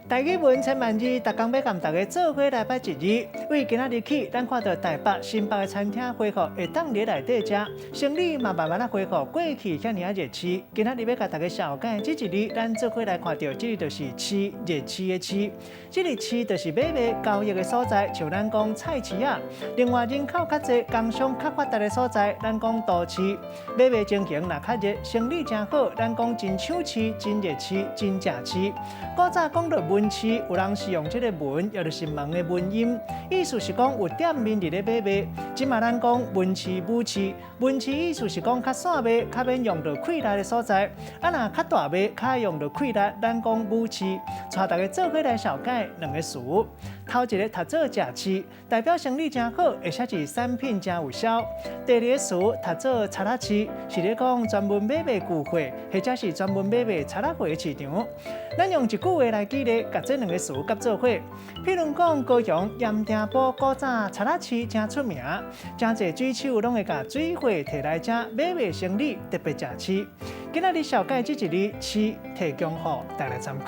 大语文千万字，逐工要甲大家做伙来拜一日。为今仔日起，咱看到台北、新北的餐厅恢复会当入内底食，生理嘛慢慢啊恢复过去遐尔啊热市。今仔日要甲大家小解这一日，咱做伙来看到，这日就是市热市的市。这日市就是买卖交易的所在，像咱讲菜市啊。另外人口较济、工商较发达的所在，咱讲都市。买卖情形若较热，生理真好，咱讲真抢市、真热市、真正市。古早讲到文市，有人是用这个文，也就是门的文音，意思是讲有店面伫咧买卖。即嘛咱讲文市、武市，文市意思是讲较散卖，较免用到溃烂的所在；啊，若较大卖，较用到溃烂，咱讲武市。带大家做伙来小解两个词。头一个读做食市，代表生理真好，而且是产品真有销。第二个词读做茶拉市，是咧讲专门买卖旧货，或者是专门买卖茶拉货的市场。咱用一句话来举例，甲这两个词夹做伙。譬如讲，高雄盐埕埔古早茶拉市真出名，真侪水手拢会甲水货摕来遮买卖生理，特别食市。今仔日小解这一日市提供予大家参考。